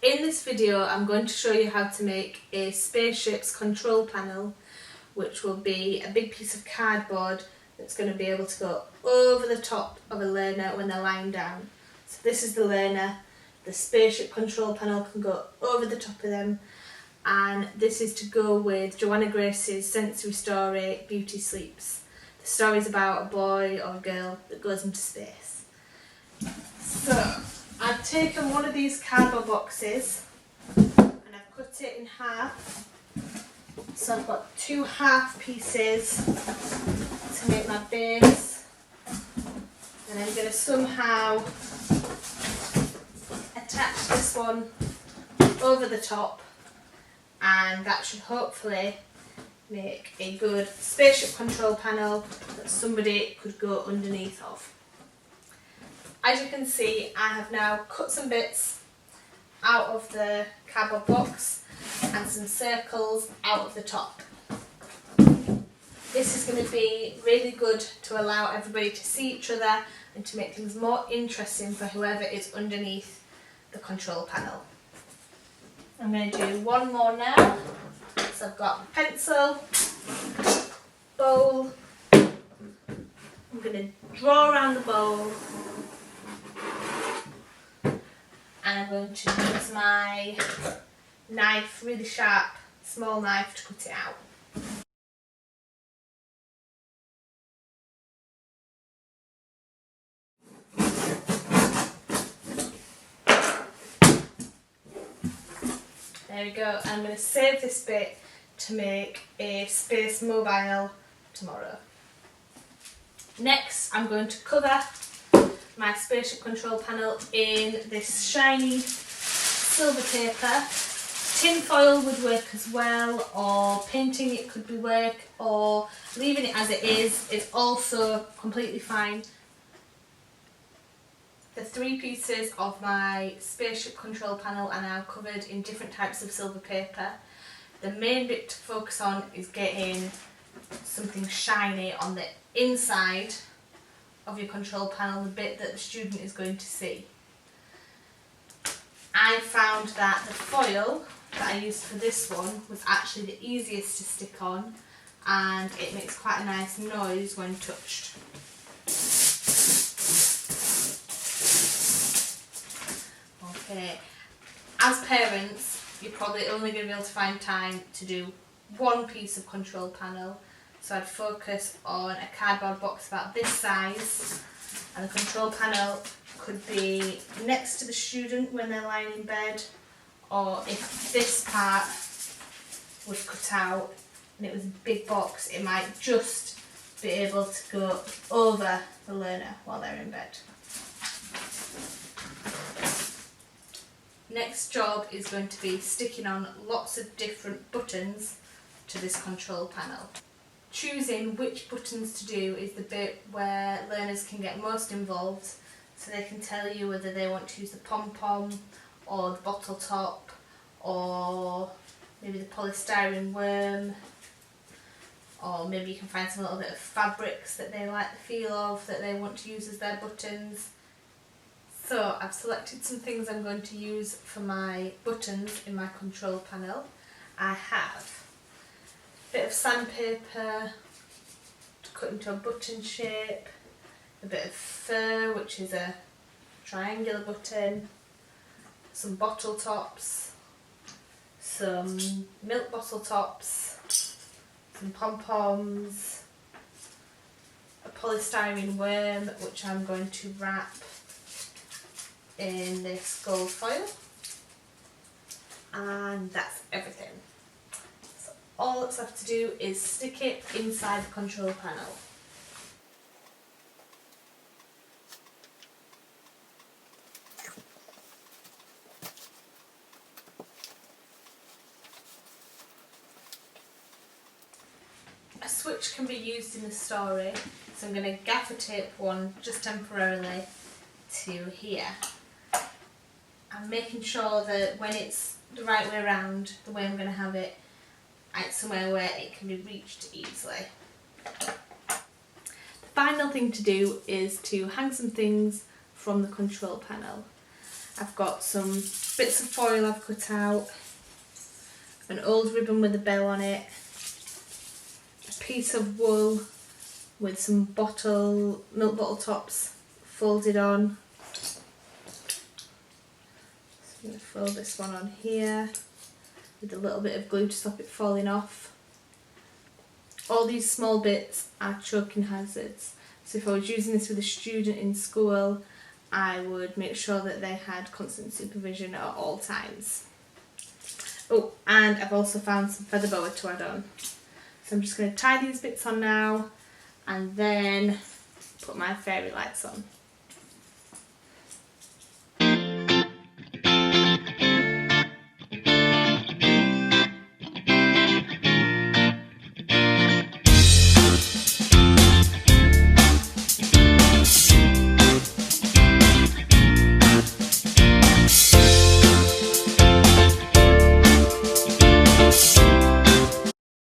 In this video I'm going to show you how to make a Spaceship's control panel, which will be a big piece of cardboard that's going to be able to go over the top of a learner when they're lying down. So this is the learner, the Spaceship control panel can go over the top of them, and this is to go with Joanna Grace's sensory story, Beauty Sleeps. The story is about a boy or a girl that goes into space. So I've taken one of these cardboard boxes and I've cut it in half. So I've got two half pieces to make my base, and I'm going to somehow attach this one over the top, and that should hopefully make a good Spaceship control panel that somebody could go underneath of. As you can see, I have now cut some bits out of the cardboard box and some circles out of the top. This is going to be really good to allow everybody to see each other and to make things more interesting for whoever is underneath the control panel. I'm going to do one more now. So I've got a pencil, bowl. I'm going to draw around the bowl, and I'm going to use my knife, really sharp, small knife, to cut it out. There we go. I'm going to save this bit to make a space mobile tomorrow. Next, I'm going to cover my Spaceship control panel in this shiny silver paper. Tin foil would work as well, or painting it could be work, or leaving it as it is also completely fine. The three pieces of my Spaceship control panel are now covered in different types of silver paper. The main bit to focus on is getting something shiny on the inside of your control panel, the bit that the student is going to see. I found that the foil that I used for this one was actually the easiest to stick on, and it makes quite a nice noise when touched. Okay, as parents, you're probably only going to be able to find time to do one piece of control panel, so I'd focus on a cardboard box about this size, and the control panel could be next to the student when they're lying in bed, or if this part was cut out and it was a big box, it might just be able to go over the learner while they're in bed. Next job is going to be sticking on lots of different buttons to this control panel. Choosing which buttons to do is the bit where learners can get most involved, so they can tell you whether they want to use the pom-pom or the bottle top, or maybe the polystyrene worm, or maybe you can find some little bit of fabrics that they like the feel of that they want to use as their buttons. So I've selected some things I'm going to use for my buttons in my control panel. I have a bit of sandpaper to cut into a button shape, a bit of fur, which is a triangular button, some bottle tops, some milk bottle tops, some pom-poms, a polystyrene worm which I'm going to wrap in this gold foil, and that's everything. So all that's left to do is stick it inside the control panel. A switch can be used in the story, so I'm going to gaffer tape one just temporarily to here. I'm making sure that when it's the right way around, the way I'm going to have it, it's somewhere where it can be reached easily. The final thing to do is to hang some things from the control panel. I've got some bits of foil I've cut out, an old ribbon with a bow on it, a piece of wool with some milk bottle tops folded on. So I'm going to fold this one on here with a little bit of glue to stop it falling off. All these small bits are choking hazards, so if I was using this with a student in school, I would make sure that they had constant supervision at all times. Oh, and I've also found some feather boa to add on. So I'm just going to tie these bits on now and then put my fairy lights on.